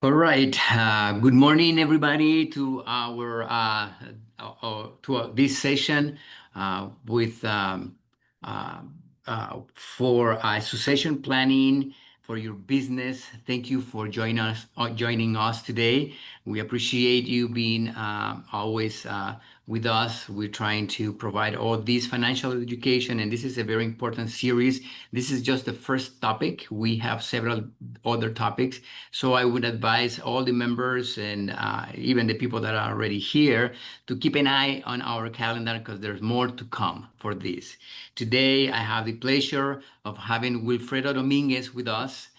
All right. Good morning, everybody, to our this session with uh, for succession planning for your business. Thank you for joining us today. We appreciate you being always with us. We're trying to provide all this financial education, and this is a very important series. This is just the first topic. We have several other topics, so I would advise all the members and even the people that are already here to keep an eye on our calendar because there's more to come for this. Today, I have the pleasure of having Wilfredo Dominguez with us,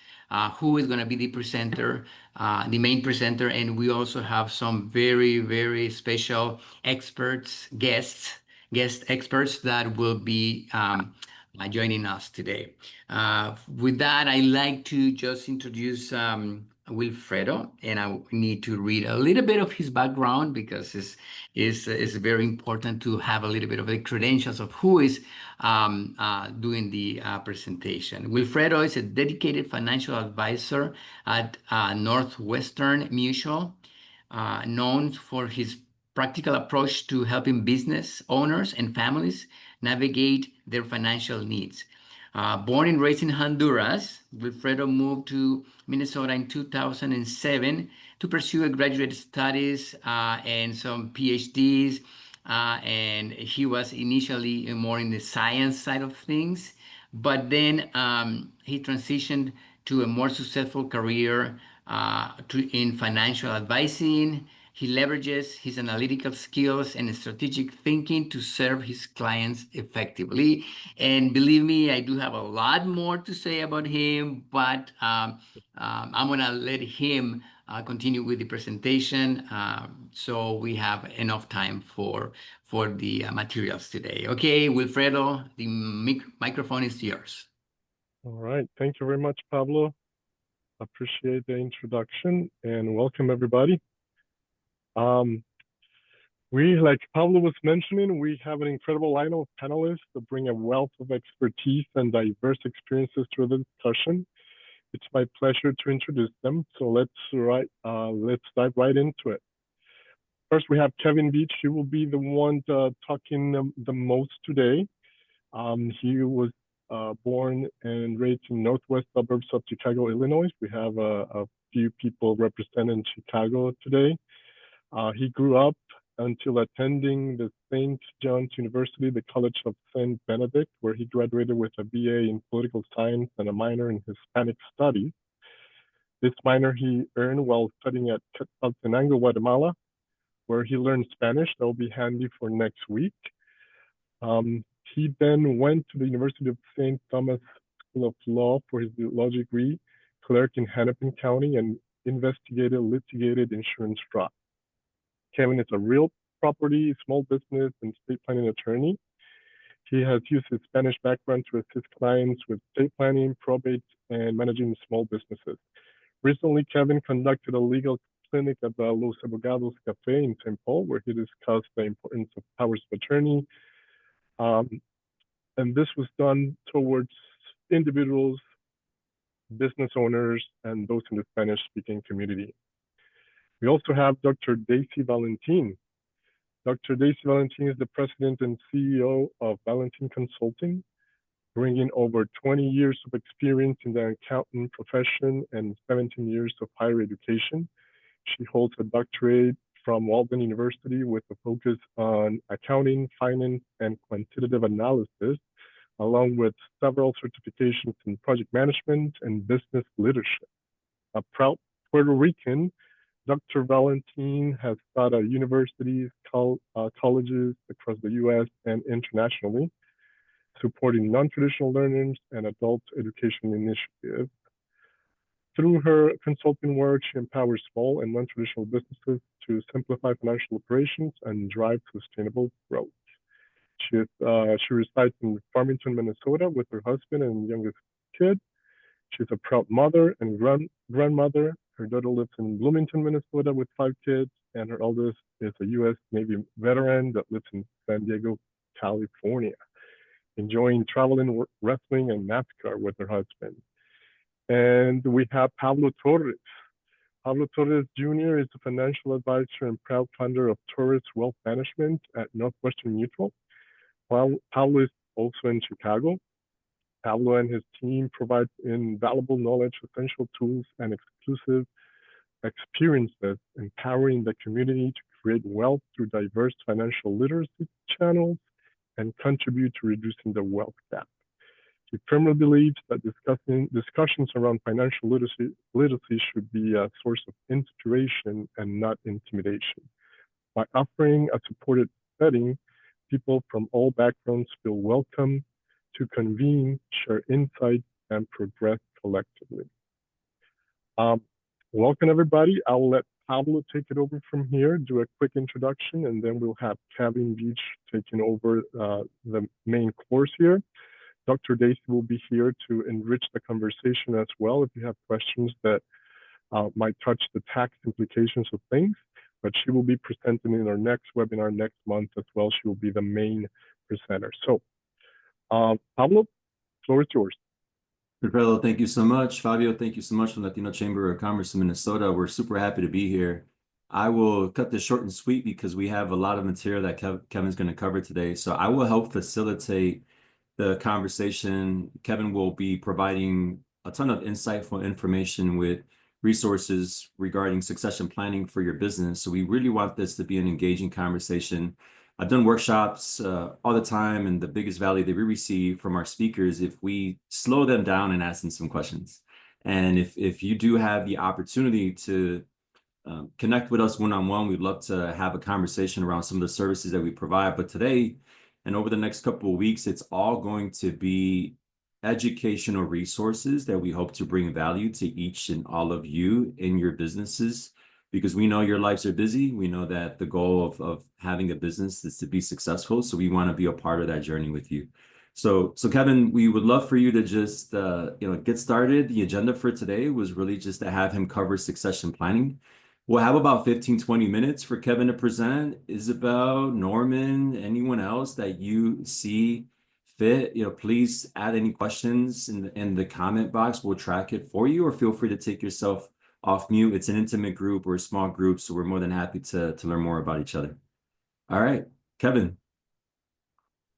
who is going to be the presenter, the main presenter, and we also have some very, very special guest experts that will be joining us today. With that, I like to just introduce Wilfredo, and I need to read a little bit of his background because it's very important to have a little bit of the credentials of who is doing the presentation. Wilfredo is a dedicated financial advisor at Northwestern Mutual, known for his practical approach to helping business owners and families navigate their financial needs. Born and raised in Honduras, Wilfredo moved to Minnesota in 2007 to pursue a graduate studies and some PhDs. And he was initially more in the science side of things, but then he transitioned to a more successful career in financial advising. He leverages his analytical skills and strategic thinking to serve his clients effectively. And believe me, I do have a lot more to say about him, but I'm going to let him continue with the presentation so we have enough time for the materials today. Okay, Wilfredo, the microphone is yours. All right. Thank you very much, Pablo. Appreciate the introduction and welcome everybody. Like Pablo was mentioning, we have an incredible lineup of panelists that bring a wealth of expertise and diverse experiences to the discussion. It's my pleasure to introduce them. So let's dive right into it. First, we have Kevin Beach. He will be the one talking the most today. He was born and raised in northwest suburbs of Chicago, Illinois. We have a few people representing Chicago today. He grew up until attending the St. John's University, the College of St. Benedict, where he graduated with a BA in political science and a minor in Hispanic studies. This minor he earned while studying at Quetzaltenango, Guatemala, where he learned Spanish. That will be handy for next week. He then went to the University of St. Thomas School of Law for his law degree, clerk in Hennepin County, and litigated insurance fraud. Kevin is a real property, small business, and estate planning attorney. He has used his Spanish background to assist clients with estate planning, probate, and managing small businesses. Recently, Kevin conducted a legal clinic at the Los Abogados Cafe in St. Paul, where he discussed the importance of powers of attorney. And this was done towards individuals, business owners, and those in the Spanish-speaking community. We also have Dr. Daisy Valentin. Dr. Daisy Valentin is the president and CEO of Valentin Consulting, bringing over 20 years of experience in the accounting profession and 17 years of higher education. She holds a doctorate from Walden University with a focus on accounting, finance, and quantitative analysis, along with several certifications in project management and business leadership. A proud Puerto Rican, Dr. Valentin has taught at universities, colleges across the U.S. and internationally, supporting non-traditional learners and adult education initiatives. Through her consulting work, she empowers small and non-traditional businesses to simplify financial operations and drive sustainable growth. She resides in Farmington, Minnesota with her husband and youngest kid. She's a proud mother and grandmother. Her daughter lives in Bloomington, Minnesota with 5 kids, and her eldest is a U.S. Navy veteran that lives in San Diego, California, enjoying traveling, wrestling, and NASCAR with her husband. And we have Pablo Torres. Pablo Torres Jr. is a financial advisor and proud founder of Torres Wealth Management at Northwestern Mutual. While Pablo is also in Chicago, Pablo and his team provide invaluable knowledge, essential tools, and exclusive experiences, empowering the community to create wealth through diverse financial literacy channels and contribute to reducing the wealth gap. He firmly believes that discussions around financial literacy should be a source of inspiration and not intimidation. By offering a supported setting, people from all backgrounds feel welcome to convene, share insights, and progress collectively. Welcome, everybody. I'll let Pablo take it over from here, do a quick introduction, and then we'll have Kevin Beach taking over the main course here. Dr. Daisy will be here to enrich the conversation as well if you have questions that might touch the tax implications of things, but she will be presenting in our next webinar next month as well. She will be the main presenter. So, Pablo, floor is yours. Wilfredo, thank you so much. Fabio, thank you so much from Latino Chamber of Commerce in Minnesota. We're super happy to be here. I will cut this short and sweet because we have a lot of material that Kevin's going to cover today. So I will help facilitate the conversation. Kevin will be providing a ton of insightful information with resources regarding succession planning for your business. So we really want this to be an engaging conversation. I've done workshops all the time, and the biggest value that we receive from our speakers if we slow them down and ask them some questions. And if you do have the opportunity to connect with us one-on-one, we'd love to have a conversation around some of the services that we provide. But today, and over the next couple of weeks, it's all going to be educational resources that we hope to bring value to each and all of you in your businesses, because we know your lives are busy. We know that the goal of having a business is to be successful. So we want to be a part of that journey with you. So Kevin, we would love for you to just get started. The agenda for today was really just to have him cover succession planning. We'll have about 15-20 minutes for Kevin to present. Isabel, Norman, anyone else that you see fit, please add any questions in the comment box. We'll track it for you, or feel free to take yourself off mute. It's an intimate group or a small group, so we're more than happy to learn more about each other. All right, Kevin.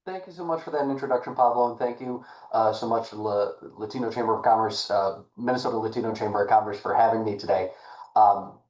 Thank you so much for that introduction, Pablo, and thank you so much to the Latino Chamber of Commerce, Minnesota Latino Chamber of Commerce, for having me today.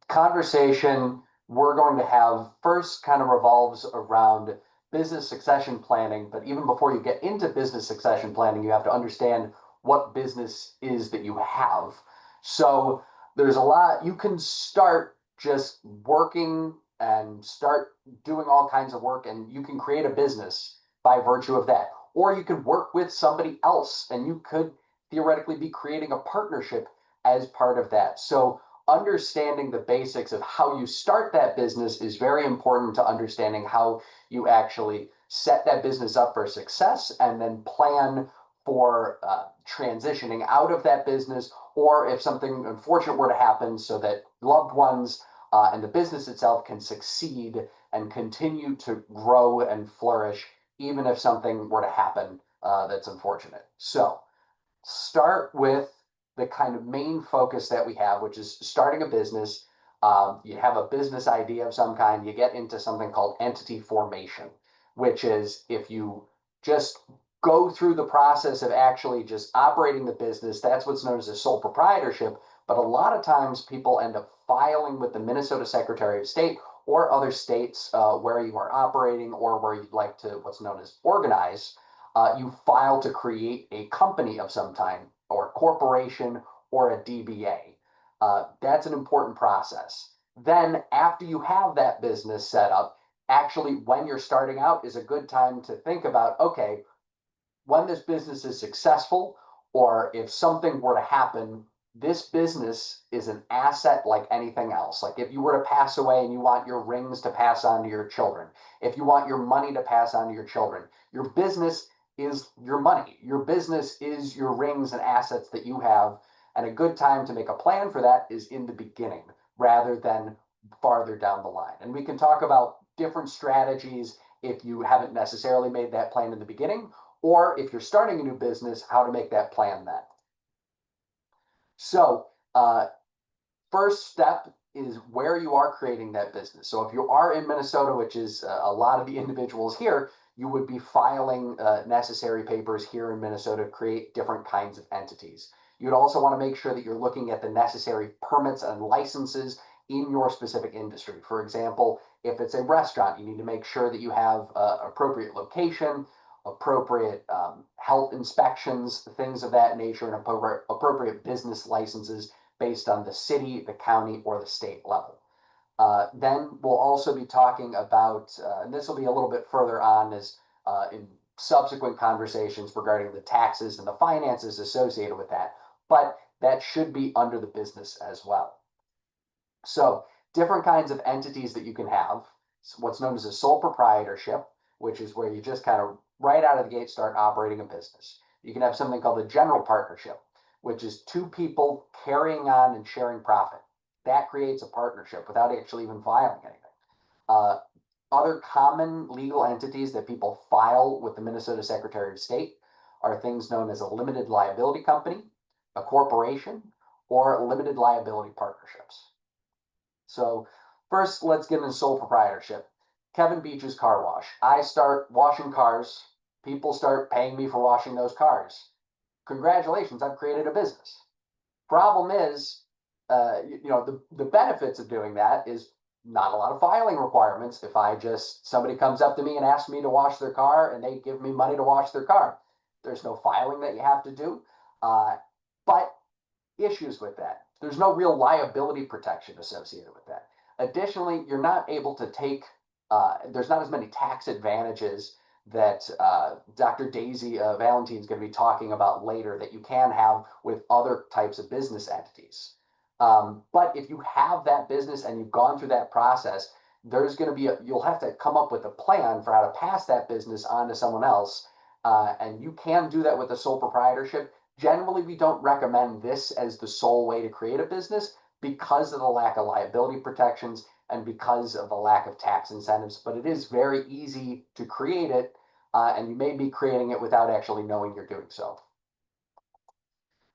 Conversation we're going to have first kind of revolves around business succession planning, but even before you get into business succession planning, you have to understand what business is that you have. So there's a lot. You can start just working and start doing all kinds of work, and you can create a business by virtue of that. Or you could work with somebody else, and you could theoretically be creating a partnership as part of that. So understanding the basics of how you start that business is very important to understanding how you actually set that business up for success, and then plan for transitioning out of that business, or if something unfortunate were to happen, so that loved ones and the business itself can succeed and continue to grow and flourish, even if something were to happen that's unfortunate. So start with the kind of main focus that we have, which is starting a business. You have a business idea of some kind, you get into something called entity formation, which is if you just go through the process of actually just operating the business, that's what's known as a sole proprietorship. But a lot of times people end up filing with the Minnesota Secretary of State or other states where you are operating or where you'd like to, what's known as organize. You file to create a company of some kind, or a corporation, or a DBA. That's an important process. Then after you have that business set up, actually when you're starting out is a good time to think about, okay, when this business is successful, or if something were to happen, this business is an asset like anything else. Like if you were to pass away and you want your rings to pass on to your children, if you want your money to pass on to your children, your business is your money. Your business is your rings and assets that you have. And a good time to make a plan for that is in the beginning rather than farther down the line. And we can talk about different strategies if you haven't necessarily made that plan in the beginning, or if you're starting a new business, how to make that plan then. So first step is where you are creating that business. So if you are in Minnesota, which is a lot of the individuals here, you would be filing necessary papers here in Minnesota to create different kinds of entities. You'd also want to make sure that you're looking at the necessary permits and licenses in your specific industry. For example, if it's a restaurant, you need to make sure that you have appropriate location, appropriate health inspections, things of that nature, and appropriate business licenses based on the city, the county, or the state level. Then we'll also be talking about, and this will be a little bit further on as in subsequent conversations regarding the taxes and the finances associated with that, but that should be under the business as well. So different kinds of entities that you can have, what's known as a sole proprietorship, which is where you just kind of right out of the gate start operating a business. You can have something called a general partnership, which is two people carrying on and sharing profit. That creates a partnership without actually even filing anything. Other common legal entities that people file with the Minnesota Secretary of State are things known as a limited liability company, a corporation, or limited liability partnerships. So first, let's get into sole proprietorship. Kevin Beach's car wash. I start washing cars. People start paying me for washing those cars. Congratulations, I've created a business. Problem is, the benefits of doing that is not a lot of filing requirements. If somebody comes up to me and asks me to wash their car and they give me money to wash their car, there's no filing that you have to do. But issues with that. There's no real liability protection associated with that. Additionally, you're not able to take, there's not as many tax advantages that Dr. Daisy Valentine is going to be talking about later that you can have with other types of business entities. But if you have that business and you've gone through that process, there's going to be you'll have to come up with a plan for how to pass that business on to someone else. And you can do that with a sole proprietorship. Generally, we don't recommend this as the sole way to create a business because of the lack of liability protections and because of the lack of tax incentives, but it is very easy to create it, and you may be creating it without actually knowing you're doing so.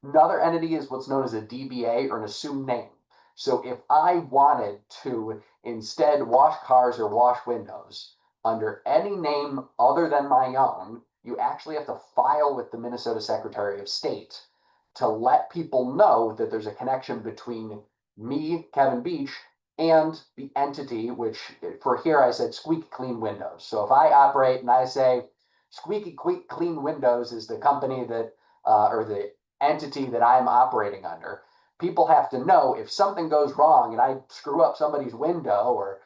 Another entity is what's known as a DBA, or an assumed name. So if I wanted to instead wash cars or wash windows under any name other than my own, you actually have to file with the Minnesota Secretary of State to let people know that there's a connection between me, Kevin Beach, and the entity, which for here I said Squeaky Clean Windows. So if I operate and I say Squeaky Clean Windows is the company that, or the entity that I'm operating under, people have to know if something goes wrong and I screw up somebody's window or,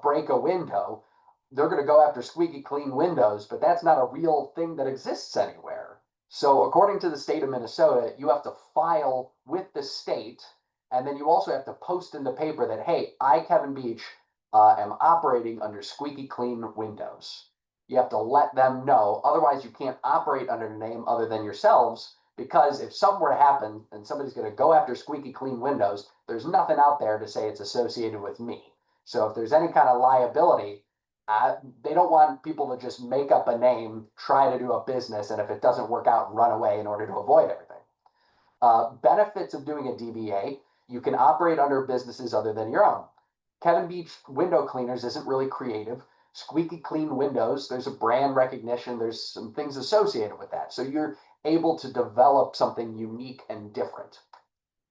break a window, they're going to go after Squeaky Clean Windows, but that's not a real thing that exists anywhere. So according to the state of Minnesota, you have to file with the state, and then you also have to post in the paper that, hey, I, Kevin Beach, am operating under Squeaky Clean Windows. You have to let them know. Otherwise, you can't operate under a name other than yourselves, because if something were to happen and somebody's going to go after Squeaky Clean Windows, there's nothing out there to say it's associated with me. So if there's any kind of liability, they don't want people to just make up a name, try to do a business, and if it doesn't work out, run away in order to avoid everything. Benefits of doing a DBA: you can operate under businesses other than your own. Kevin Beach Window Cleaners isn't really creative. Squeaky Clean Windows, there's a brand recognition, there's some things associated with that. So you're able to develop something unique and different.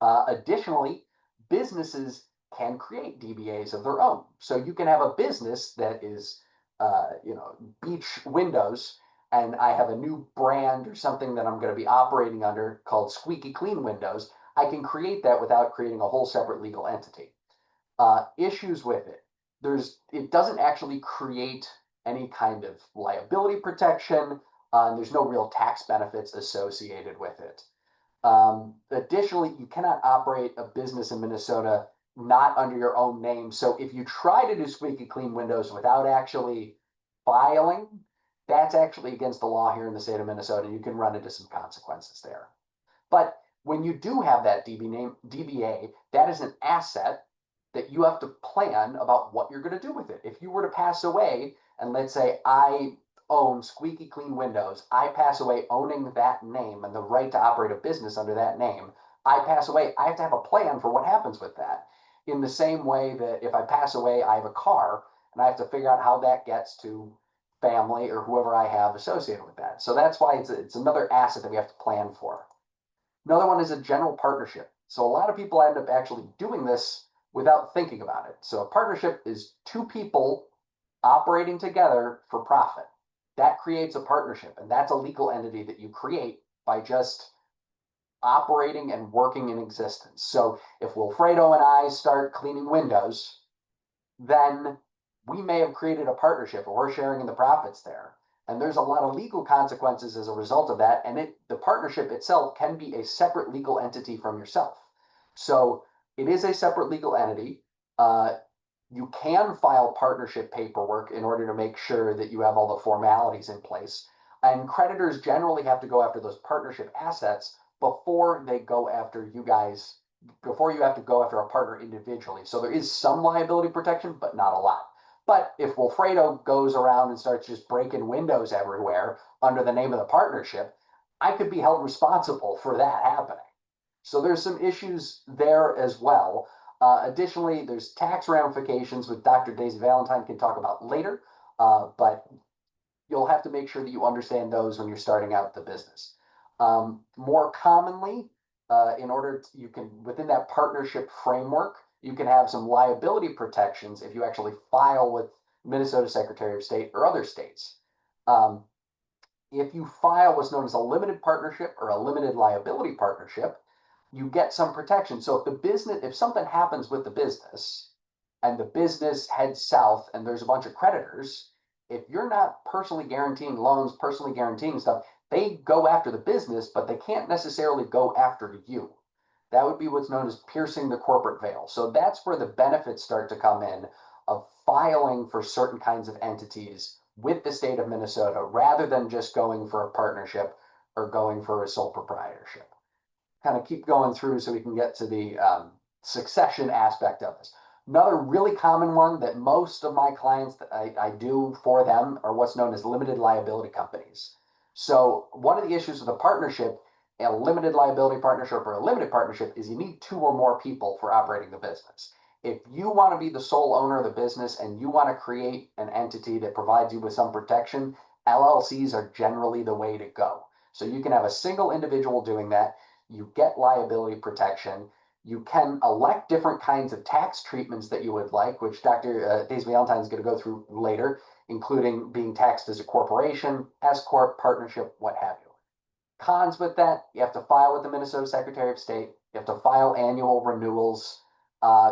Additionally, businesses can create DBAs of their own. So you can have a business that is, Beach Windows, and I have a new brand or something that I'm going to be operating under called Squeaky Clean Windows. I can create that without creating a whole separate legal entity. Issues with it: it doesn't actually create any kind of liability protection. There's no real tax benefits associated with it. Additionally, you cannot operate a business in Minnesota not under your own name. So if you try to do Squeaky Clean Windows without actually filing, that's actually against the law here in the state of Minnesota. You can run into some consequences there. But when you do have that DBA, that is an asset that you have to plan about what you're going to do with it. If you were to pass away, and let's say I own Squeaky Clean Windows, I pass away owning that name and the right to operate a business under that name, I pass away, I have to have a plan for what happens with that. In the same way that if I pass away, I have a car and I have to figure out how that gets to family or whoever I have associated with that. So that's why it's another asset that we have to plan for. Another one is a general partnership. So a lot of people end up actually doing this without thinking about it. So a partnership is two people operating together for profit. That creates a partnership, and that's a legal entity that you create by just operating and working in existence. So if Wilfredo and I start cleaning windows, then we may have created a partnership or we're sharing in the profits there. And there's a lot of legal consequences as a result of that. And the partnership itself can be a separate legal entity from yourself. So it is a separate legal entity. You can file partnership paperwork in order to make sure that you have all the formalities in place. And creditors generally have to go after those partnership assets before they go after you guys, before you have to go after a partner individually. So there is some liability protection, but not a lot. But if Wilfredo goes around and starts just breaking windows everywhere under the name of the partnership, I could be held responsible for that happening. So there's some issues there as well. Additionally, there's tax ramifications, which Dr. Daisy Valentine can talk about later, but you'll have to make sure that you understand those when you're starting out the business. More commonly, in order to, you can, within that partnership framework, you can have some liability protections if you actually file with Minnesota Secretary of State or other states. If you file what's known as a limited partnership or a limited liability partnership, you get some protection. So if something happens with the business and the business heads south and there's a bunch of creditors, if you're not personally guaranteeing loans, personally guaranteeing stuff, they go after the business, but they can't necessarily go after you. That would be what's known as piercing the corporate veil. So that's where the benefits start to come in of filing for certain kinds of entities with the state of Minnesota rather than just going for a partnership or going for a sole proprietorship. Kind of keep going through so we can get to the succession aspect of this. Another really common one that most of my clients that I do for them are what's known as limited liability companies. So one of the issues with a partnership, a limited liability partnership or a limited partnership, is you need two or more people for operating the business. If you want to be the sole owner of the business and you want to create an entity that provides you with some protection, LLCs are generally the way to go. So you can have a single individual doing that. You get liability protection. You can elect different kinds of tax treatments that you would like, which Dr. Daisy Valentine is going to go through later, including being taxed as a corporation, S corp, partnership, what have you. Cons with that, you have to file with the Minnesota Secretary of State. You have to file annual renewals.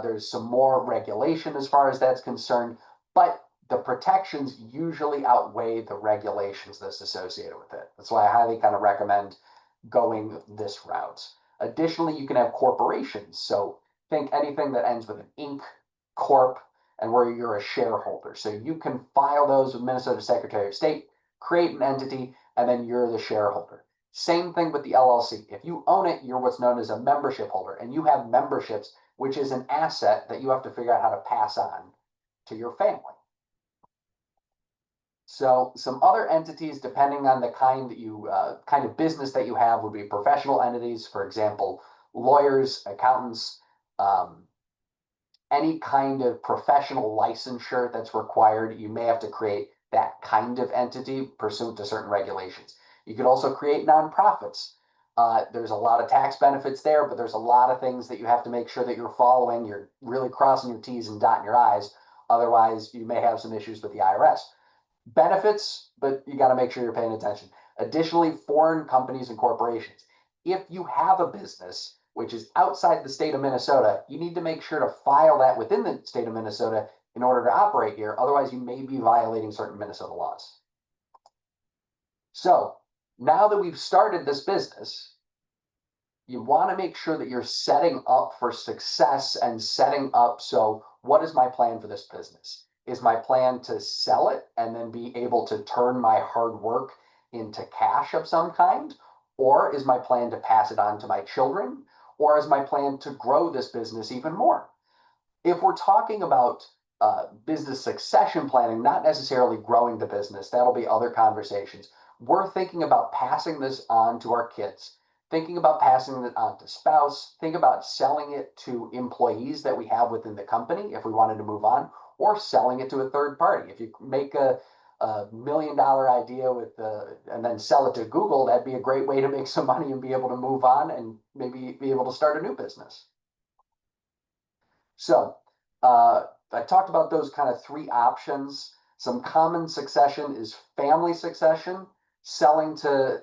There's some more regulation as far as that's concerned, but the protections usually outweigh the regulations that's associated with it. That's why I highly kind of recommend going this route. Additionally, you can have corporations. So think anything that ends with an Inc., Corp, and where you're a shareholder. So you can file those with Minnesota Secretary of State, create an entity, and then you're the shareholder. Same thing with the LLC. If you own it, you're what's known as a membership holder, and you have memberships, which is an asset that you have to figure out how to pass on to your family. So some other entities, depending on the kind of business that you have, would be professional entities. For example, lawyers, accountants, any kind of professional licensure that's required. You may have to create that kind of entity pursuant to certain regulations. You could also create nonprofits. There's a lot of tax benefits there, but there's a lot of things that you have to make sure that you're following. You're really crossing your T's and dotting your I's. Otherwise, you may have some issues with the IRS. Benefits, but you got to make sure you're paying attention. Additionally, foreign companies and corporations. If you have a business which is outside the state of Minnesota, you need to make sure to file that within the state of Minnesota in order to operate here. Otherwise, you may be violating certain Minnesota laws. So now that we've started this business, you want to make sure that you're setting up for success and setting up. So what is my plan for this business? Is my plan to sell it and then be able to turn my hard work into cash of some kind? Or is my plan to pass it on to my children? Or is my plan to grow this business even more? If we're talking about business succession planning, not necessarily growing the business, that'll be other conversations. We're thinking about passing this on to our kids, thinking about passing it on to spouse, think about selling it to employees that we have within the company if we wanted to move on, or selling it to a third party. If you make a $1 million idea and then sell it to Google, that'd be a great way to make some money and be able to move on and maybe be able to start a new business. So I talked about those kind of three options. Some common succession is family succession, selling to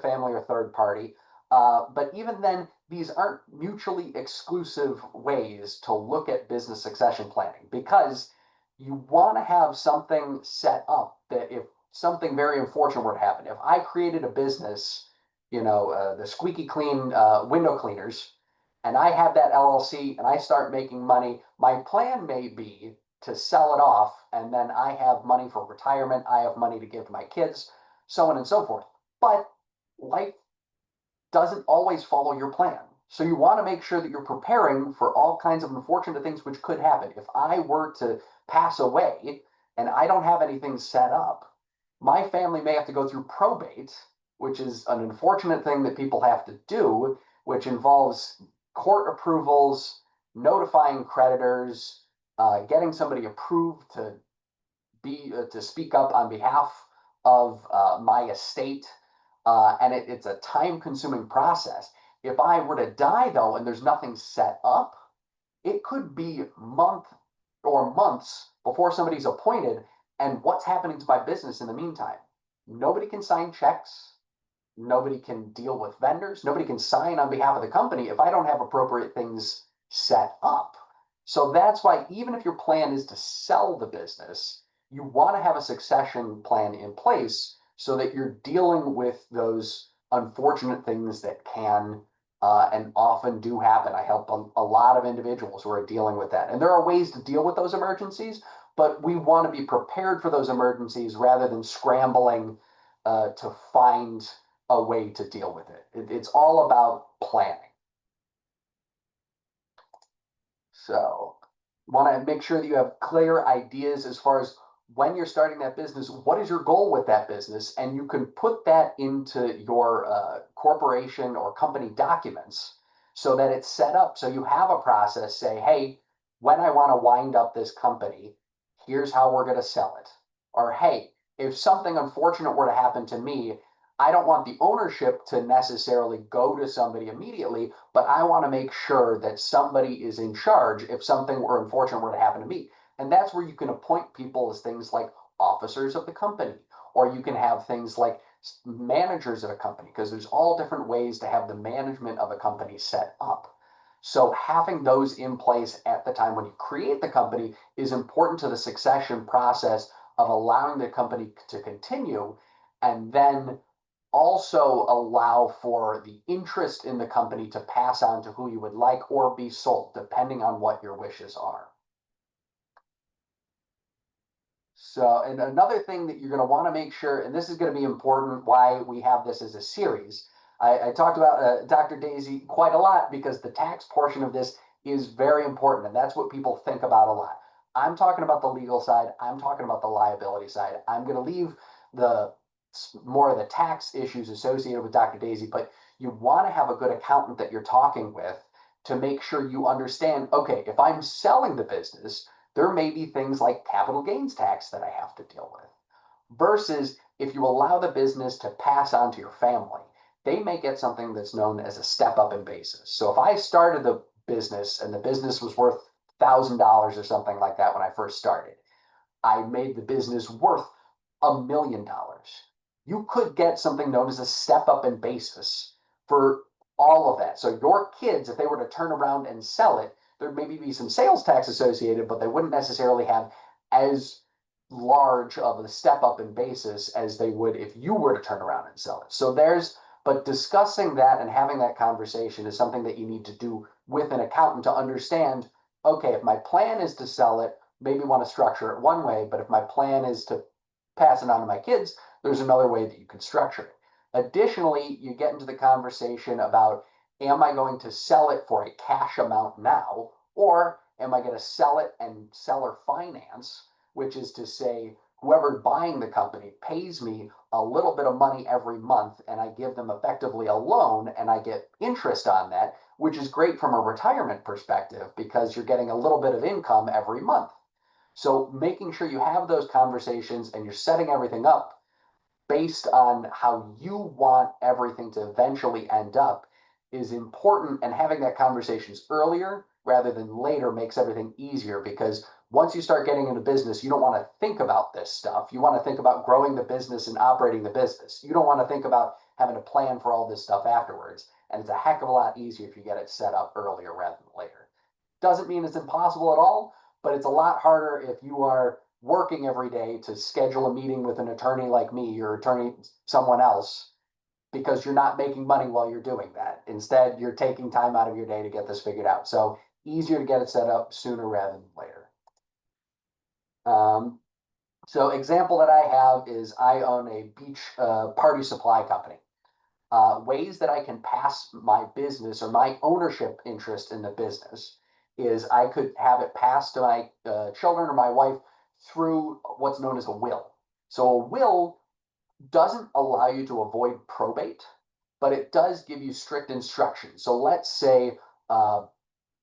family or third party. But even then, these aren't mutually exclusive ways to look at business succession planning, because you want to have something set up that if something very unfortunate were to happen, if I created a business, the squeaky clean window cleaners, and I have that LLC and I start making money, my plan may be to sell it off, and then I have money for retirement, I have money to give to my kids, so on and so forth. But life doesn't always follow your plan. So you want to make sure that you're preparing for all kinds of unfortunate things which could happen. If I were to pass away and I don't have anything set up, my family may have to go through probate, which is an unfortunate thing that people have to do, which involves court approvals, notifying creditors, getting somebody approved to speak up on behalf of my estate, and it's a time-consuming process. If I were to die, though, and there's nothing set up, it could be months before somebody's appointed, and what's happening to my business in the meantime? Nobody can sign checks. Nobody can deal with vendors. Nobody can sign on behalf of the company if I don't have appropriate things set up. So that's why even if your plan is to sell the business, you want to have a succession plan in place so that you're dealing with those unfortunate things that can and often do happen. I help a lot of individuals who are dealing with that. And there are ways to deal with those emergencies, but we want to be prepared for those emergencies rather than scrambling to find a way to deal with it. It's all about planning. So want to make sure that you have clear ideas as far as when you're starting that business, what is your goal with that business? And you can put that into your corporation or company documents so that it's set up. So you have a process, say, hey, when I want to wind up this company, here's how we're going to sell it. Or, hey, if something unfortunate were to happen to me, I don't want the ownership to necessarily go to somebody immediately, but I want to make sure that somebody is in charge if something unfortunate were to happen to me. And that's where you can appoint people as things like officers of the company, or you can have things like managers of a company, because there's all different ways to have the management of a company set up. So having those in place at the time when you create the company is important to the succession process of allowing the company to continue, and then also allow for the interest in the company to pass on to who you would like or be sold, depending on what your wishes are. So, and another thing that you're going to want to make sure, and this is going to be important why we have this as a series. I talked about Dr. Daisy quite a lot because the tax portion of this is very important, and that's what people think about a lot. I'm talking about the legal side. I'm talking about the liability side. I'm going to leave the more of the tax issues associated with Dr. Daisy, but you want to have a good accountant that you're talking with to make sure you understand, okay, if I'm selling the business, there may be things like capital gains tax that I have to deal with. Versus if you allow the business to pass on to your family, they may get something that's known as a step up in basis. So if I started the business and the business was worth $1,000 or something like that when I first started, I made the business worth $1 million. You could get something known as a step up in basis for all of that. So your kids, if they were to turn around and sell it, there maybe be some sales tax associated, but they wouldn't necessarily have as large of a step up in basis as they would if you were to turn around and sell it. So but discussing that and having that conversation is something that you need to do with an accountant to understand, okay, if my plan is to sell it, maybe want to structure it one way, but if my plan is to pass it on to my kids, there's another way that you can structure it. Additionally, you get into the conversation about, am I going to sell it for a cash amount now, or am I going to sell it and seller finance, which is to say, whoever buying the company pays me a little bit of money every month and I give them effectively a loan and I get interest on that, which is great from a retirement perspective because you're getting a little bit of income every month. So making sure you have those conversations and you're setting everything up based on how you want everything to eventually end up is important, and having that conversations earlier rather than later makes everything easier, because once you start getting into business, you don't want to think about this stuff. You want to think about growing the business and operating the business. You don't want to think about having to plan for all this stuff afterwards. And it's a heck of a lot easier if you get it set up earlier rather than later. Doesn't mean it's impossible at all, but it's a lot harder if you are working every day to schedule a meeting with an attorney like me or attorney someone else, because you're not making money while you're doing that. Instead, you're taking time out of your day to get this figured out. So easier to get it set up sooner rather than later. So example that I have is I own a beach party supply company. Ways that I can pass my business or my ownership interest in the business is I could have it passed to my children or my wife through what's known as a will. So a will doesn't allow you to avoid probate, but it does give you strict instructions. So let's say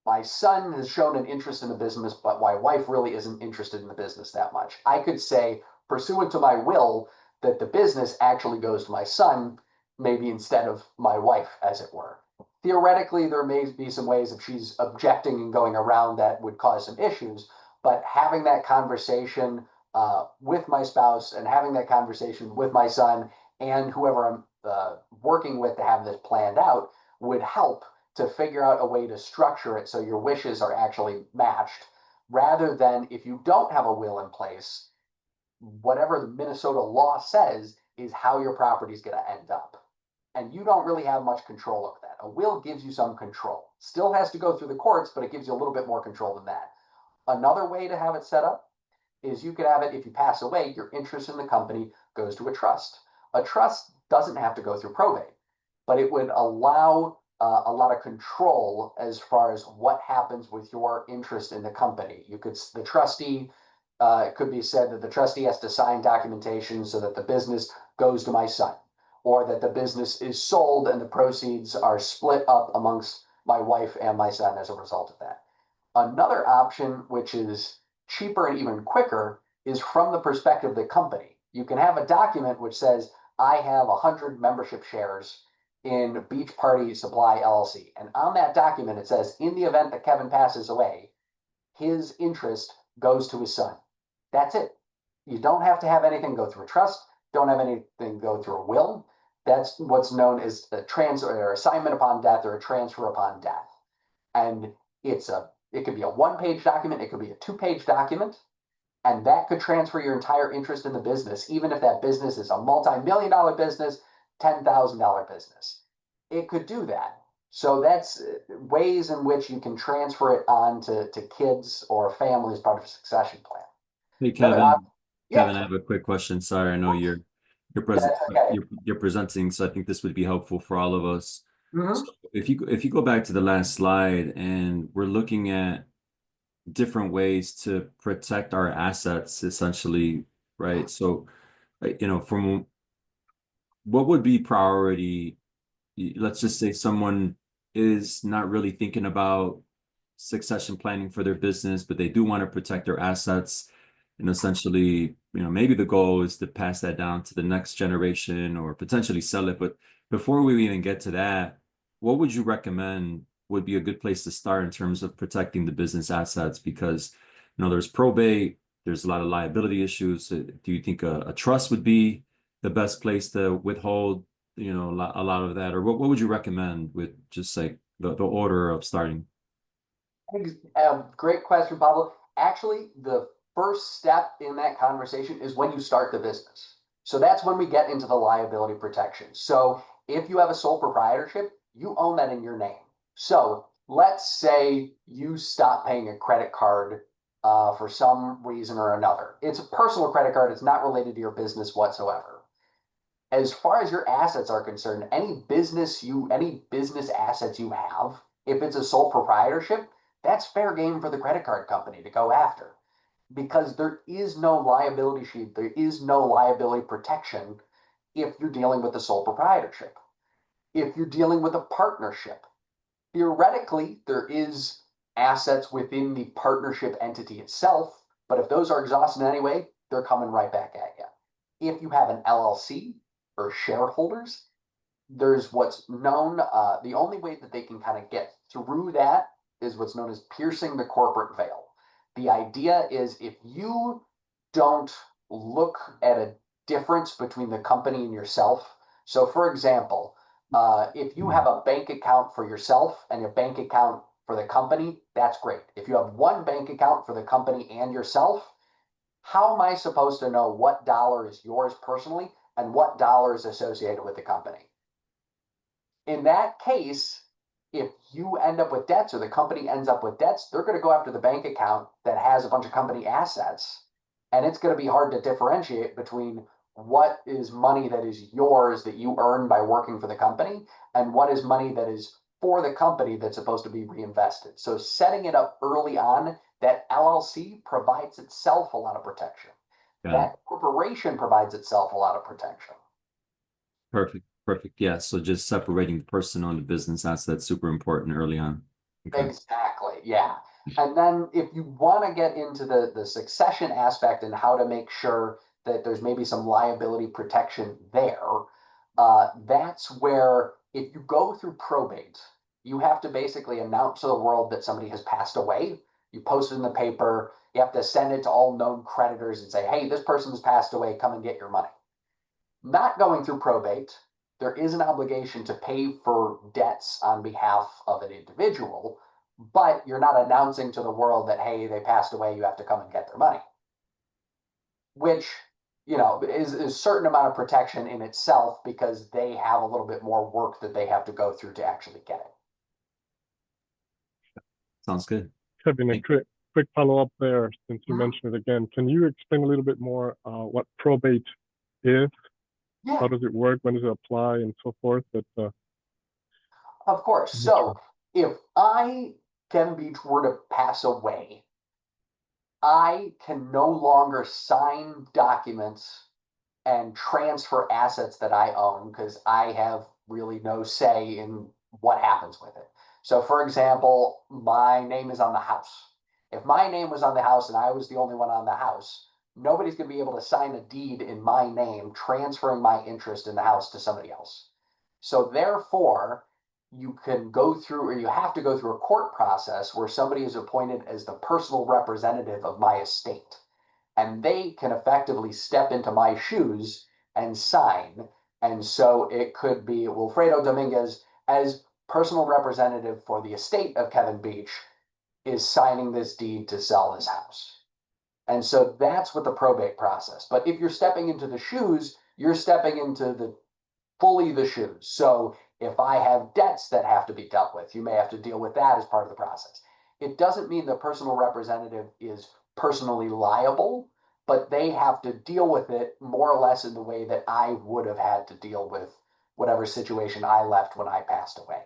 my son has shown an interest in the business, but my wife really isn't interested in the business that much. I could say, pursuant to my will, that the business actually goes to my son, maybe instead of my wife, as it were. Theoretically, there may be some ways if she's objecting and going around that would cause some issues, but having that conversation with my spouse and having that conversation with my son and whoever I'm working with to have this planned out would help to figure out a way to structure it so your wishes are actually matched, rather than if you don't have a will in place, whatever the Minnesota law says is how your property is going to end up. And you don't really have much control over that. A will gives you some control. Still has to go through the courts, but it gives you a little bit more control than that. Another way to have it set up is you could have it, if you pass away, your interest in the company goes to a trust. A trust doesn't have to go through probate, but it would allow a lot of control as far as what happens with your interest in the company. The trustee, it could be said that the trustee has to sign documentation so that the business goes to my son, or that the business is sold and the proceeds are split up amongst my wife and my son as a result of that. Another option, which is cheaper and even quicker, is from the perspective of the company. You can have a document which says, I have 100 membership shares in Beach Party Supply LLC. And on that document, it says, in the event that Kevin passes away, his interest goes to his son. That's it. You don't have to have anything go through a trust, don't have anything go through a will. That's what's known as a transfer or assignment upon death or a transfer upon death. And it could be a one-page document, it could be a two-page document, and that could transfer your entire interest in the business, even if that business is a multi-million-dollar business, $10,000 business. It could do that. So that's ways in which you can transfer it on to kids or family as part of a succession plan. Hey, Kevin. Yeah. Kevin, I have a quick question. Sorry, I know you're presenting, so I think this would be helpful for all of us. So if you go back to the last slide, and we're looking at different ways to protect our assets, essentially, right? So, from what would be priority? Let's just say someone is not really thinking about succession planning for their business, but they do want to protect their assets. And essentially, maybe the goal is to pass that down to the next generation or potentially sell it. But before we even get to that, what would you recommend would be a good place to start in terms of protecting the business assets? Because, there's probate, there's a lot of liability issues. Do you think a trust would be the best place to withhold, a lot of that? Or what would you recommend with just like the order of starting? Great question, Pablo. Actually, the first step in that conversation is when you start the business. So that's when we get into the liability protection. So if you have a sole proprietorship, you own that in your name. So let's say you stop paying a credit card for some reason or another. It's a personal credit card. It's not related to your business whatsoever. As far as your assets are concerned, any business assets you have, if it's a sole proprietorship, that's fair game for the credit card company to go after, because there is no liability sheet, there is no liability protection if you're dealing with a sole proprietorship. If you're dealing with a partnership, theoretically, there is assets within the partnership entity itself, but if those are exhausted in any way, they're coming right back at you. If you have an LLC or shareholders, there's what's known, the only way that they can kind of get through that is what's known as piercing the corporate veil. The idea is if you don't look at a difference between the company and yourself. So for example, if you have a bank account for yourself and a bank account for the company, that's great. If you have one bank account for the company and yourself, how am I supposed to know what dollar is yours personally and what dollar is associated with the company? In that case, if you end up with debts or the company ends up with debts, they're going to go after the bank account that has a bunch of company assets. And it's going to be hard to differentiate between what is money that is yours that you earn by working for the company and what is money that is for the company that's supposed to be reinvested. So setting it up early on, that LLC provides itself a lot of protection. Got That corporation provides itself a lot of protection. Perfect. Perfect. Yeah. So just separating the personal and the business assets super important early on. Okay. Exactly. Yeah. And then if you want to get into the succession aspect and how to make sure that there's maybe some liability protection there, that's where if you go through probate, you have to basically announce to the world that somebody has passed away. You post it in the paper. You have to send it to all known creditors and say, hey, this person has passed away. Come and get your money. Not going through probate, there is an obligation to pay for debts on behalf of an individual, but you're not announcing to the world that, hey, they passed away, you have to come and get their money. Which, is a certain amount of protection in itself because they have a little bit more work that they have to go through to actually get it. Sounds good. Kevin, a Thank quick follow-up there, since you mentioned it again. Can you explain a little bit more what probate is? Yeah. How does it work? When does it apply, and so forth? Of course. So if I, Kevin Beach, were to pass away, I can no longer sign documents and transfer assets that I own because I have really no say in what happens with it. So for example, my name is on the house. If my name was on the house and I was the only one on the house, nobody's going to be able to sign a deed in my name transferring my interest in the house to somebody else. So therefore, you can go through, or you have to go through a court process where somebody is appointed as the personal representative of my estate. And they can effectively step into my shoes and sign. And so it could be Wilfredo Dominguez as personal representative for the estate of Kevin Beach is signing this deed to sell this house. And so that's what the probate process. But if you're stepping into the shoes, you're stepping into fully the shoes. So if I have debts that have to be dealt with, you may have to deal with that as part of the process. It doesn't mean the personal representative is personally liable, but they have to deal with it more or less in the way that I would have had to deal with whatever situation I left when I passed away.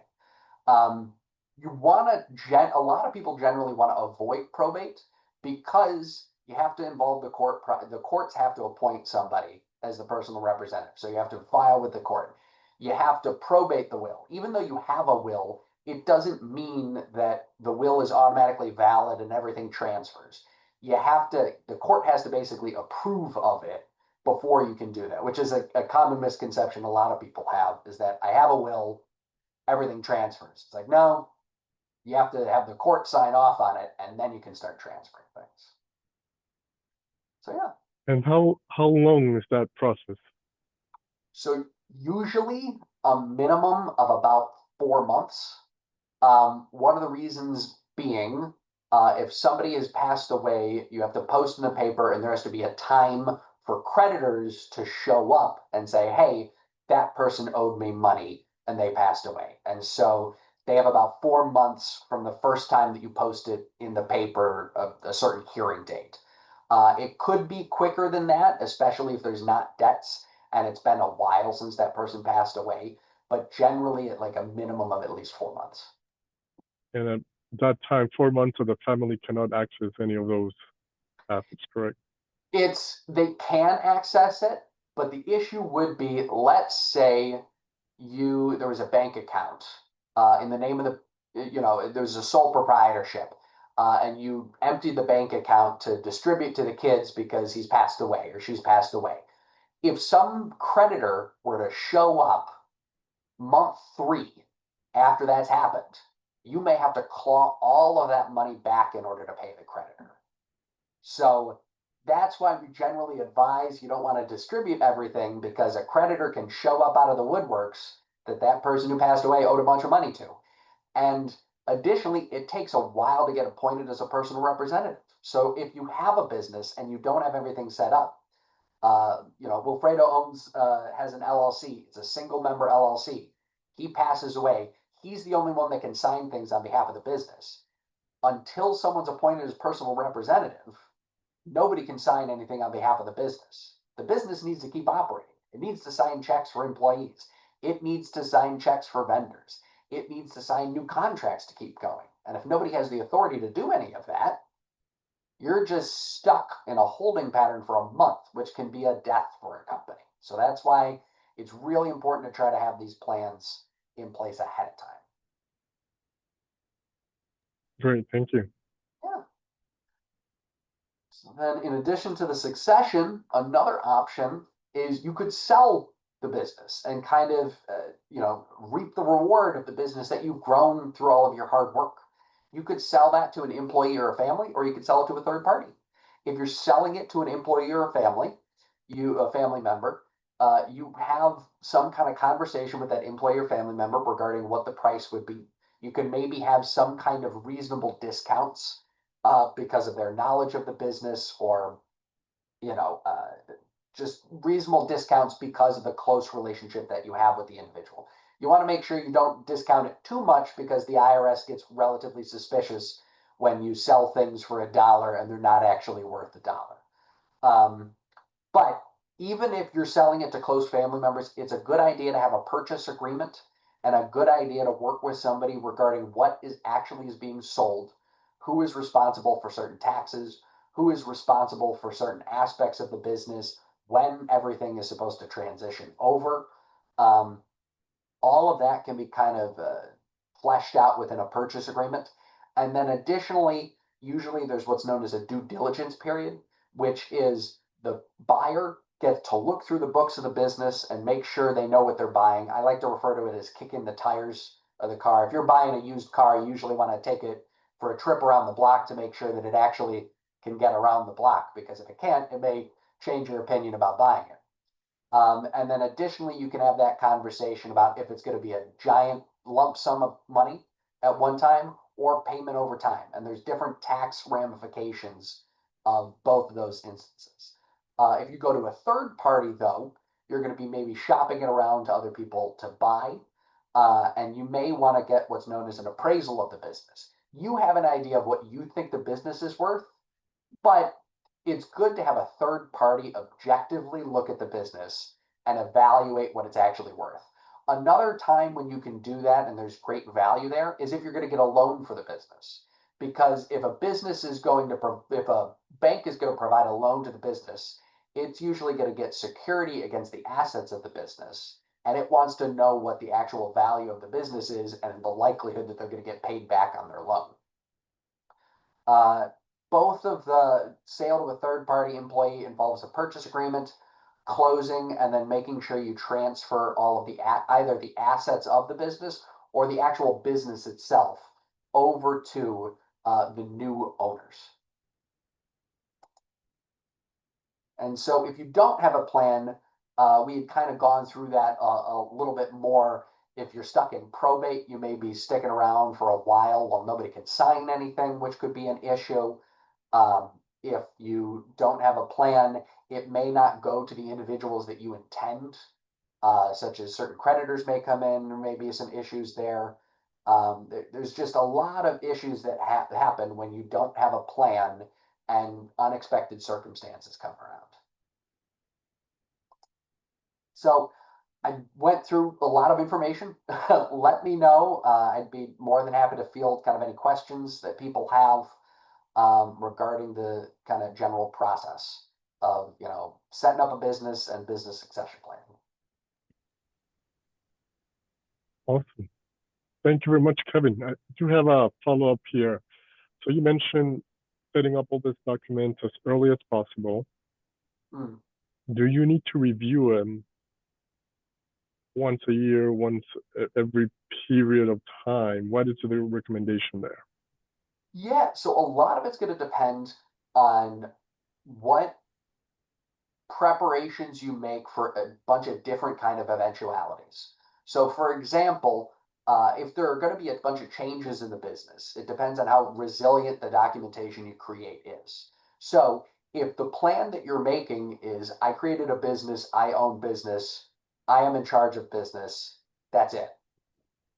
You want to, a lot of people generally want to avoid probate because you have to involve the court. The courts have to appoint somebody as the personal representative. So you have to file with the court. You have to probate the will. Even though you have a will, it doesn't mean that the will is automatically valid and everything transfers. The court has to basically approve of it before you can do that, which is a common misconception a lot of people have, is that I have a will, everything transfers. It's like, no, you have to have the court sign off on it and then you can start transferring things. So yeah. And how long is that process? So usually a minimum of about 4 months. One of the reasons being, if somebody has passed away, you have to post in the paper and there has to be a time for creditors to show up and say, hey, that person owed me money and they passed away. And so they have about 4 months from the first time that you post it in the paper, a certain hearing date. It could be quicker than that, especially if there's not debts and it's been a while since that person passed away, but generally at like a minimum of at least 4 months. And at that time, 4 months, of the family cannot access any of those assets, correct? They can access it, But the issue would be, let's say there was a bank account in the name of there's a sole proprietorship, and you emptied the bank account to distribute to the kids because he's passed away or she's passed away. If some creditor were to show up month 3 after that's happened, you may have to claw all of that money back in order to pay the creditor. So that's why we generally advise you don't want to distribute everything, because a creditor can show up out of the woodworks that person who passed away owed a bunch of money to. And additionally, it takes a while to get appointed as a personal representative. So if you have a business and you don't have everything set up, Wilfredo has an LLC. It's a single member LLC. He passes away. He's the only one that can sign things on behalf of the business. Until someone's appointed as personal representative, nobody can sign anything on behalf of the business. The business needs to keep operating. It needs to sign checks for employees. It needs to sign checks for vendors. It needs to sign new contracts to keep going. And if nobody has the authority to do any of that, you're just stuck in a holding pattern for a month, which can be a death for a company. So that's why it's really important to try to have these plans in place ahead of time. Great, thank you. Yeah. So then, in addition to the succession, another option is you could sell the business and kind of, reap the reward of the business that you've grown through all of your hard work. You could sell that to an employee or a family, or you could sell it to a third party. If you're selling it to an employee or a family member, you have some kind of conversation with that employee or family member regarding what the price would be. You can maybe have some kind of reasonable discounts because of their knowledge of the business, or just reasonable discounts because of the close relationship that you have with the individual. You want to make sure you don't discount it too much, because the IRS gets relatively suspicious when you sell things for $1 and they're not actually worth $1. But even if you're selling it to close family members, it's a good idea to have a purchase agreement and a good idea to work with somebody regarding what is being sold, who is responsible for certain taxes, who is responsible for certain aspects of the business, when everything is supposed to transition over. All of that can be kind of fleshed out within a purchase agreement. And then additionally, usually there's what's known as a due diligence period, which is the buyer gets to look through the books of the business and make sure they know what they're buying. I like to refer to it as kicking the tires of the car. If you're buying a used car, you usually want to take it for a trip around the block to make sure that it actually can get around the block, because if it can't, it may change your opinion about buying it. And then additionally, you can have that conversation about if it's going to be a giant lump sum of money at one time or payment over time. And there's different tax ramifications of both of those instances. If you go to a third party, though, you're going to be maybe shopping it around to other people to buy. And you may want to get what's known as an appraisal of the business. You have an idea of what you think the business is worth, but it's good to have a third party objectively look at the business and evaluate what it's actually worth. Another time when you can do that and there's great value there is if you're going to get a loan for the business. Because if a bank is going to provide a loan to the business, it's usually going to get security against the assets of the business. And it wants to know what the actual value of the business is and the likelihood that they're going to get paid back on their loan. Both of the sale to a third-party employee involves a purchase agreement, closing, and then making sure you transfer all of either the assets of the business or the actual business itself over to the new owners. And so if you don't have a plan, we had kind of gone through that a little bit more. If you're stuck in probate, you may be sticking around for a while nobody can sign anything, which could be an issue. If you don't have a plan, it may not go to the individuals that you intend, such as certain creditors may come in. There may be some issues there. There's just a lot of issues that happen when you don't have a plan and unexpected circumstances come around. So I went through a lot of information. Let me know. I'd be more than happy to field kind of any questions that people have regarding the kind of general process. of, setting up a business and business succession planning. Awesome. Thank you very much, Kevin. I do have a follow-up here. So you mentioned setting up all these documents as early as possible. Mm. Do you need to review them once a year, once every period of time? What is the recommendation there? Yeah, so a lot of it's going to depend on what preparations you make for a bunch of different kind of eventualities. So, for example, if there are going to be a bunch of changes in the business, it depends on how resilient the documentation you create is. So, if the plan that you're making is, I created a business, I own business, I am in charge of business, that's it.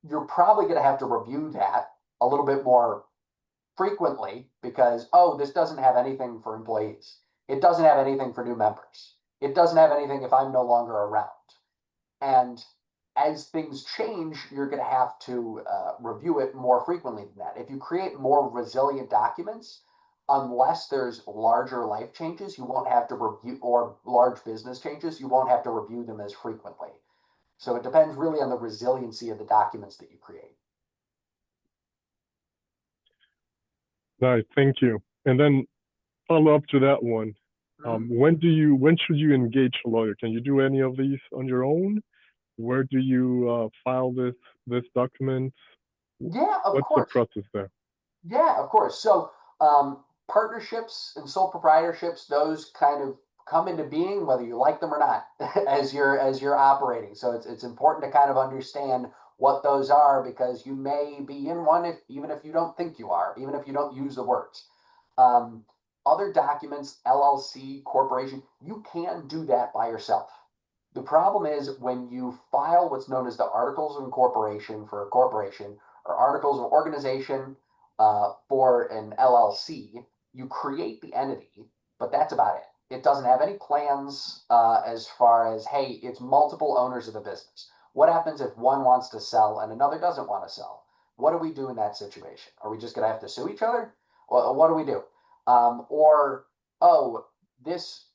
You're probably going to have to review that a little bit more frequently because, oh, this doesn't have anything for employees. It doesn't have anything for new members. It doesn't have anything if I'm no longer around. And as things change, you're going to have to review it more frequently than that. If you create more resilient documents, unless there's larger life changes, you won't have to review, or large business changes, you won't have to review them as frequently. So it depends really on the resiliency of the documents that you create. Nice, thank you. And then follow up to that one. When should you engage a lawyer? Can you do any of these on your own? Where do you file this document? Yeah, of What's course. the process there? Yeah, of course. So partnerships and sole proprietorships, those kind of come into being whether you like them or not as you're operating. So it's important to kind of understand what those are because you may be in one even if you don't think you are, even if you don't use the words. Um, Other documents, LLC, corporation, you can do that by yourself. The problem is when you file what's known as the Articles of Incorporation for a corporation or Articles of Organization for an LLC, you create the entity, but that's about it. It doesn't have any plans as far as, hey, it's multiple owners of the business. What happens if one wants to sell and another doesn't want to sell? What do we do in that situation? Are we just going to have to sue each other? What do we do? Oh, this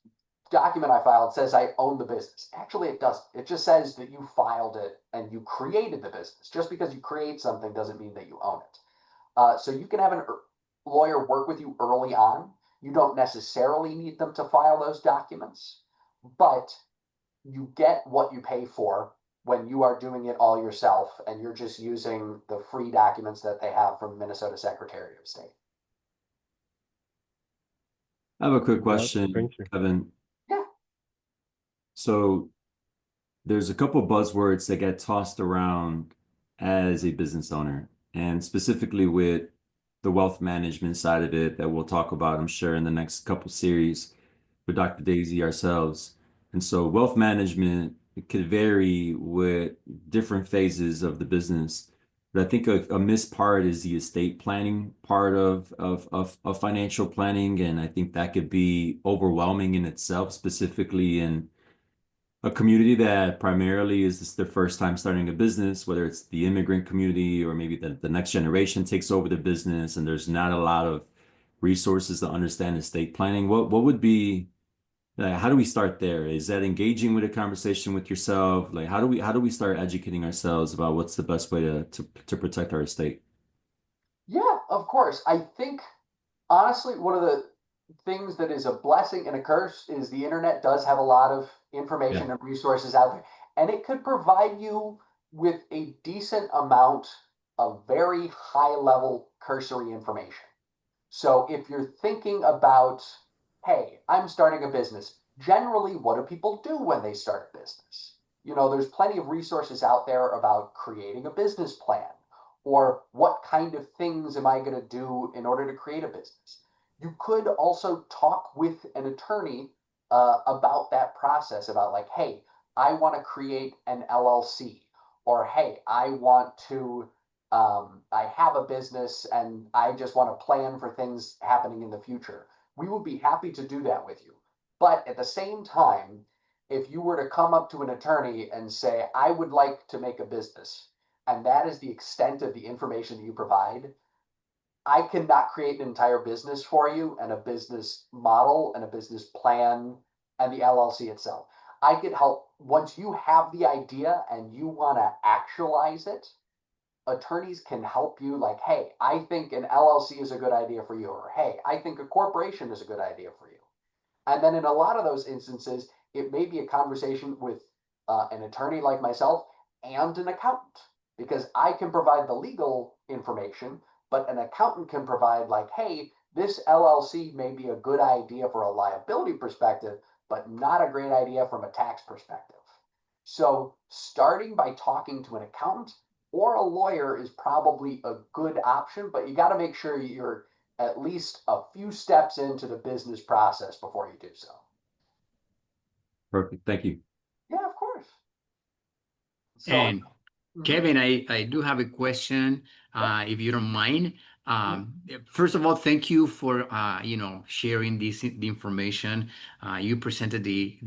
document I filed says I own the business. Actually, it doesn't. It just says that you filed it and you created the business. Just because you create something doesn't mean that you own it. So you can have a lawyer work with you early on. You don't necessarily need them to file those documents, but you get what you pay for when you are doing it all yourself and you're just using the free documents that they have from Minnesota Secretary of State. I have a quick question, Thank you. Kevin. Yeah. So there's a couple buzzwords that get tossed around as a business owner, and specifically with the wealth management side of it that we'll talk about, I'm sure, in the next couple series with Dr. Daisy ourselves. And so wealth management could vary with different phases of the business. But I think a missed part is the estate planning part of financial planning. And I think that could be overwhelming in itself, specifically in a community that primarily is this their first time starting a business, whether it's the immigrant community or maybe the next generation takes over the business and there's not a lot of resources to understand estate planning. What would be how do we start there? Is that engaging with a conversation with yourself? Like how do we start educating ourselves about what's the best way to protect our estate? Yeah, of course. I think honestly, one of the things that is a blessing and a curse is the internet does have a lot of Yeah. information and resources out there, and it could provide you with a decent amount of very high level cursory information. So if you're thinking about, hey, I'm starting a business, generally, what do people do when they start a business? There's plenty of resources out there about creating a business plan or what kind of things am I going to do in order to create a business. You could also talk with an attorney about that process, about like, hey, I want to create an LLC, or hey, I have a business and I just want to plan for things happening in the future. We would be happy to do that with you. But at the same time, if you were to come up to an attorney and say, I would like to make a business, and that is the extent of the information that you provide, I cannot create an entire business for you and a business model and a business plan and the LLC itself. I could help once you have the idea and you want to actualize it. Attorneys can help you, like, hey, I think an LLC is a good idea for you, or hey, I think a corporation is a good idea for you. And then in a lot of those instances, it may be a conversation with an attorney like myself and an accountant, because I can provide the legal information, but an accountant can provide, like, hey, this LLC may be a good idea for a liability perspective, but not a great idea from a tax perspective. So starting by talking to an accountant or a lawyer is probably a good option, but you got to make sure you're at least a few steps into the business process before you do so. Perfect. Thank you. Yeah, of course. So, And Kevin, I do have a question, if you don't mind. First of all, thank you for sharing the information. You presented the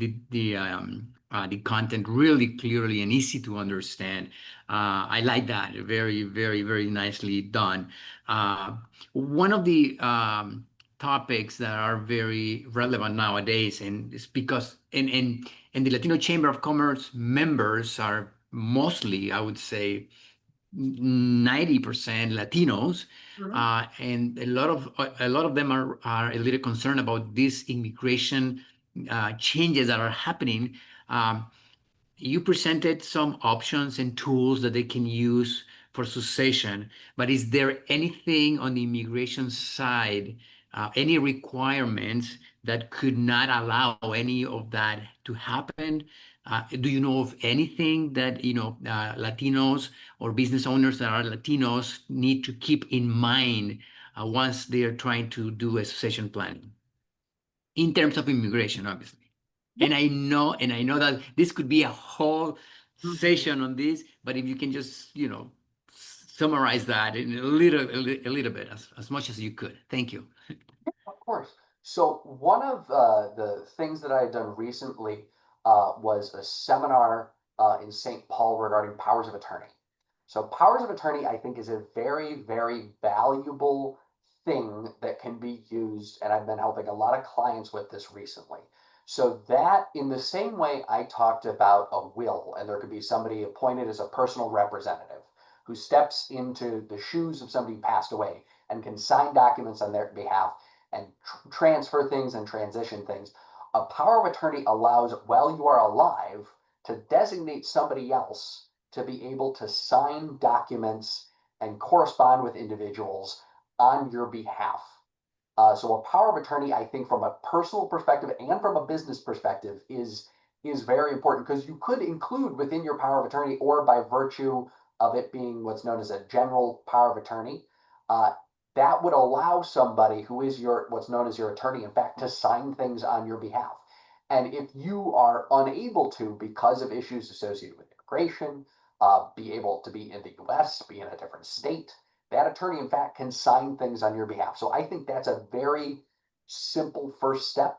content really clearly and easy to understand. I like that. Very, very, very nicely done. One of the topics that are very relevant nowadays, and it's because and the Latino Chamber of Commerce members are mostly, I would say, 90% Latinos, and a lot of them are a little concerned about these immigration changes that are happening. You presented some options and tools that they can use for succession, but is there anything on the immigration side, any requirements that could not allow any of that to happen? Do you know of anything that Latinos or business owners that are Latinos need to keep in mind once they are trying to do a succession planning in terms of immigration, obviously? And I know that this could be a whole session on this, but if you can just, summarize that in a little bit, as much as you could. Thank you. of course. So one of the things that I had done recently was a seminar in St. Paul regarding powers of attorney. So powers of attorney, I think, is a very, very valuable thing that can be used, and I've been helping a lot of clients with this recently. So that, in the same way I talked about a will, and there could be somebody appointed as a personal representative who steps into the shoes of somebody who passed away and can sign documents on their behalf and transfer things and transition things. A power of attorney allows, while you are alive, to designate somebody else to be able to sign documents and correspond with individuals on your behalf. So a power of attorney, I think, from a personal perspective and from a business perspective, is very important, because you could include within your power of attorney, or by virtue of it being what's known as a general power of attorney, that would allow somebody who is what's known as your attorney, in fact, to sign things on your behalf. And if you are unable to, because of issues associated with immigration, be able to be in the US, be in a different state, that attorney, in fact, can sign things on your behalf. So I think that's a very simple first step.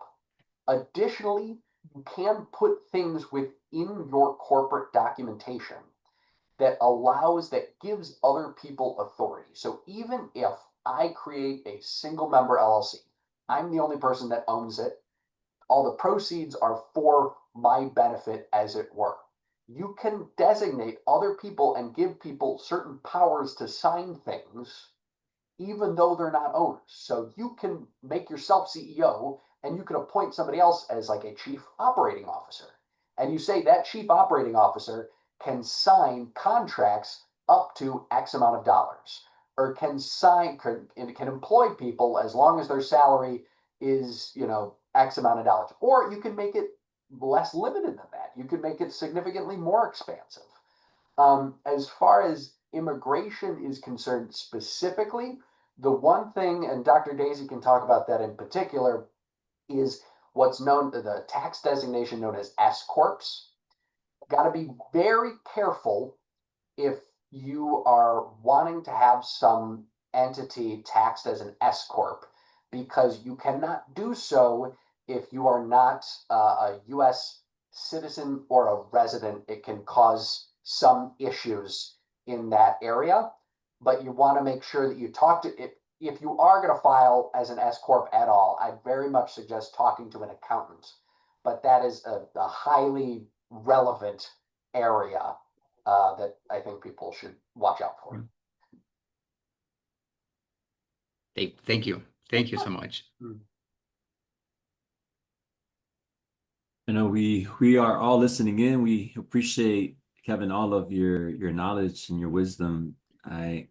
Additionally, you can put things within your corporate documentation that gives other people authority. So even if I create a single member LLC, I'm the only person that owns it, all the proceeds are for my benefit, as it were. You can designate other people and give people certain powers to sign things, even though they're not owners. So you can make yourself CEO, and you can appoint somebody else as like a chief operating officer. And you say that chief operating officer can sign contracts up to X amount of dollars, or can employ people as long as their salary is, X amount of dollars. Or you can make it less limited than that. You could make it significantly more expansive. As far as immigration is concerned specifically, the one thing, and Dr. Daisy can talk about that in particular, is what's known, the tax designation known as S Corps. Got to be very careful if you are wanting to have some entity taxed as an S Corp, because you cannot do so if you are not a US citizen or a resident. It can cause some issues in that area, but you want to make sure that you talk to it. if you are going to file as an S corp at all, I'd very much suggest talking to an accountant. But that is a highly relevant area that I think people should watch out for. Thank you. Thank you so much. You know, we are all listening in. We appreciate, Kevin, all of your knowledge and your wisdom. I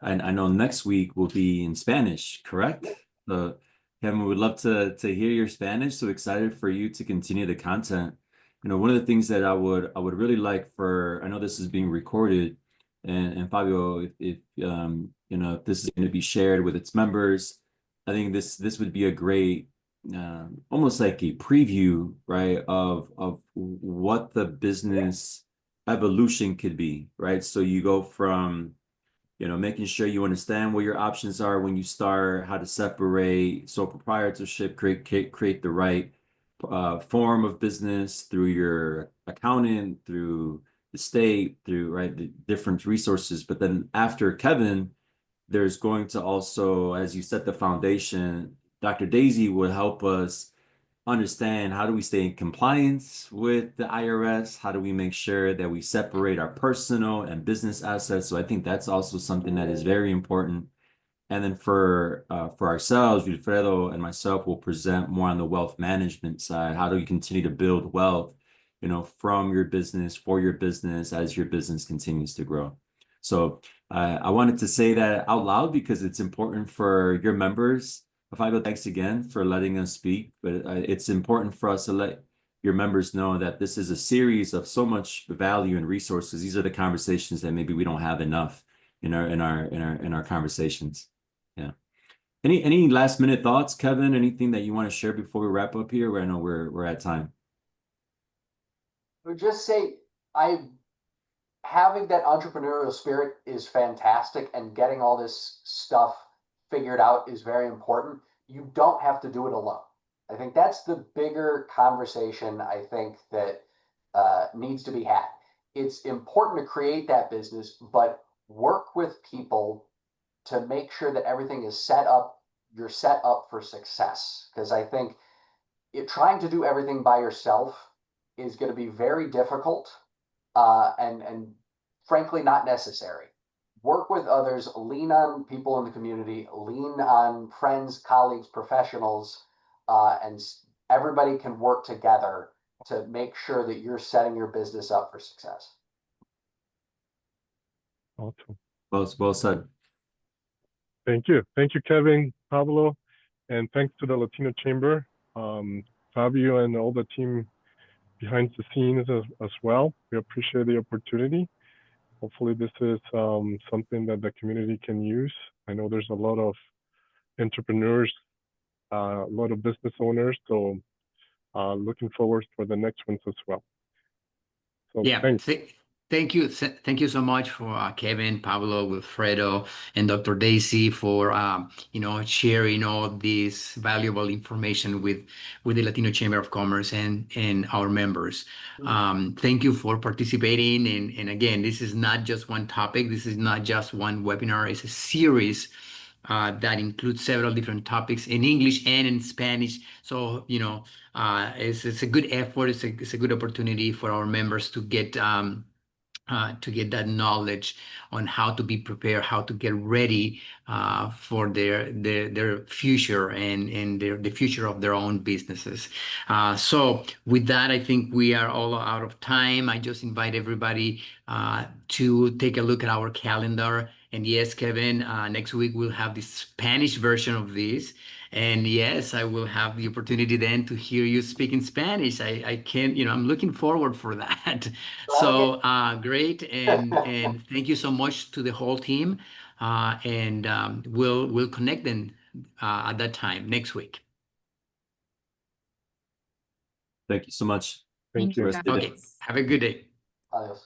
know next week will be in Spanish, correct? So, Kevin, we would love to hear your Spanish. So excited for you to continue the content. You know, one of the things that I would really like for, I know this is being recorded, and Fabio, if you know, if this is going to be shared with its members, I think this would be a great, almost like a preview, right, of what the business evolution could be, right? So you go from, you know, making sure you understand what your options are when you start, how to separate sole proprietorship, create the right form of business through your accountant, through the state, through, right, the different resources. But then after Kevin, there's going to also, as you set the foundation, Dr. Daisy will help us understand how do we stay in compliance with the IRS? How do we make sure that we separate our personal and business assets? So I think that's also something that is very important. And then for ourselves, Wilfredo and myself will present more on the wealth management side. How do you continue to build wealth, you know, from your business, for your business, as your business continues to grow? So I wanted to say that out loud because it's important for your members. Fabio, thanks again for letting us speak, but it's important for us to let your members know that this is a series of so much value and resources. These are the conversations that maybe we don't have enough in our conversations. Yeah. Any last minute thoughts, Kevin? Anything that you want to share before we wrap up here? Where I know we're at time. I would just say having that entrepreneurial spirit is fantastic, and getting all this stuff figured out is very important. You don't have to do it alone. I think that's the bigger conversation I think that needs to be had. It's important to create that business, but work with people to make sure that everything is set up, you're set up for success. Because I think trying to do everything by yourself is going to be very difficult and frankly not necessary. Work with others, lean on people in the community, lean on friends, colleagues, professionals, and everybody can work together to make sure that you're setting your business up for success. Awesome. Well said. Thank you. Thank you, Kevin, Pablo, and thanks to the Latino Chamber, Fabio, and all the team behind the scenes as well. We appreciate the opportunity. Hopefully this is something that the community can use. I know there's a lot of entrepreneurs, a lot of business owners, so looking forward for the next ones as well. So Yeah, thanks. thank you. Thank you so much for Kevin, Pablo, Wilfredo, and Dr. Daisy for you know, sharing all this valuable information with the Latino Chamber of Commerce and our members. Thank you for participating. And again, this is not just one topic. This is not just one webinar. It's a series that includes several different topics in English and in Spanish. So, you know, it's a good effort. It's a good opportunity for our members to get that knowledge on how to be prepared, how to get ready for their future and the future of their own businesses. So with that, I think we are all out of time. I just invite everybody to take a look at our calendar. And yes, Kevin, next week we'll have the Spanish version of this. And yes, I will have the opportunity then to hear you speak in Spanish. I can't, you know, I'm looking forward for that. So great. And thank you so much to the whole team. And we'll connect then at that time next week. Thank you so much. Thank you. Rest of the day. Okay. Have a good day. Adios.